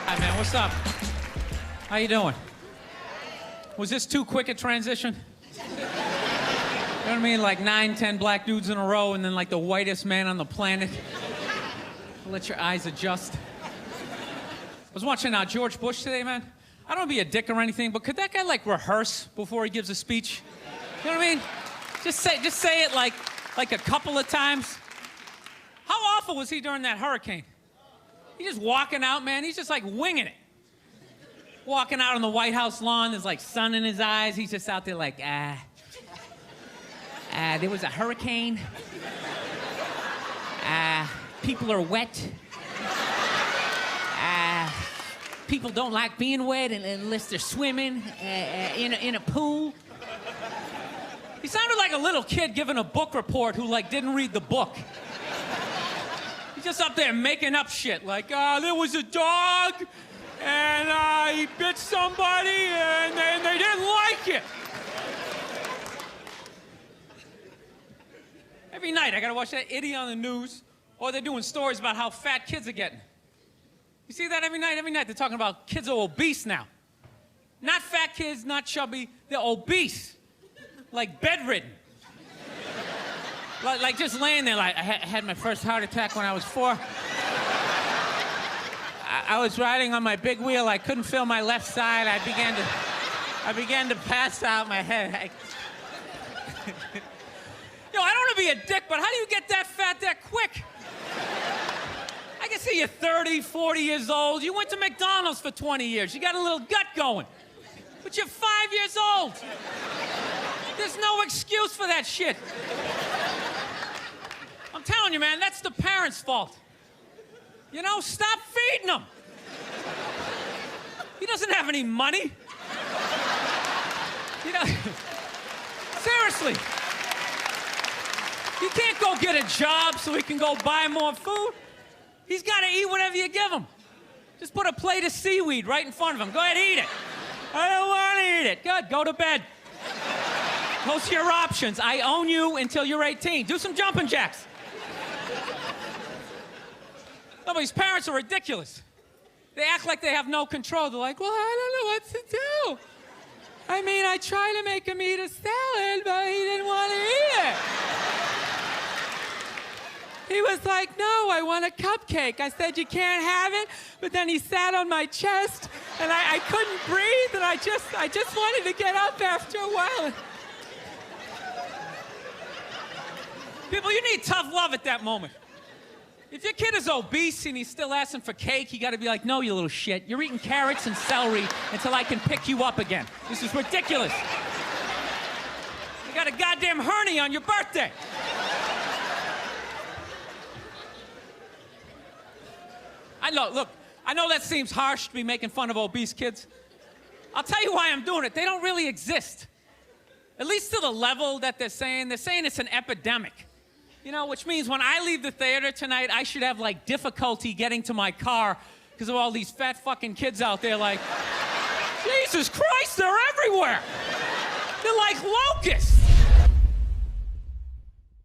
Hi, man. What's up? How you doing? Was this too quick a transition? You know what I mean? Like 9, 10 black dudes in a row and then like the whitest man on the planet. Let your eyes adjust. I was watching George Bush today, man. I don't want to be a dick or anything, but could that guy like rehearse before he gives a speech? You know what I mean? Just say it like a couple of times. How awful was he during that hurricane? He's just walking out, man. He's just like winging it. Walking out on the White House lawn, there's like sun in his eyes. He's just out there like, there was a hurricane. People are wet. People don't like being wet unless they're swimming in a pool. He sounded like a little kid giving a book report who like didn't read the book. He's just up there making up shit like, there was a dog and he bit somebody and they didn't like it. Every night I gotta watch that idiot on the news, or they're doing stories about how fat kids are getting. You see that every night? Every night they're talking about kids are obese now. Not fat kids, not chubby, they're obese. Like bedridden. Like just laying there like, I had my first heart attack when I was 4. I was riding on my big wheel, I couldn't feel my left side, I began to pass out my head. Yo, I don't want to be a dick, but how do you get that fat that quick? I can see you're 30, 40 years old. You went to McDonald's for 20 years. You got a little gut going. But you're 5 years old. There's no excuse for that shit. I'm telling you, man, that's the parents' fault. You know, stop feeding him. He doesn't have any money. You know, seriously. He can't go get a job so he can go buy more food. He's got to eat whatever you give him. Just put a plate of seaweed right in front of him. Go ahead, eat it. I don't want to eat it. Good, go to bed. Those are your options. I own you until you're 18. Do some jumping jacks. No, but these parents are ridiculous. They act like they have no control. They're like, well, I don't know what to do. I mean, I tried to make him eat a salad, but he didn't want to eat it. He was like, no, I want a cupcake. I said, you can't have it. But then he sat on my chest, and I couldn't breathe, and I just wanted to get up after a while. People, you need tough love at that moment. If your kid is obese and he's still asking for cake, you gotta be like, no, you little shit. You're eating carrots and celery until I can pick you up again. This is ridiculous. You got a goddamn hernia on your birthday. I know that seems harsh to be making fun of obese kids. I'll tell you why I'm doing it. They don't really exist. At least to the level that they're saying it's an epidemic. You know, which means when I leave the theater tonight, I should have, like, difficulty getting to my car because of all these fat fucking kids out there like, Jesus Christ, they're everywhere. They're like locusts.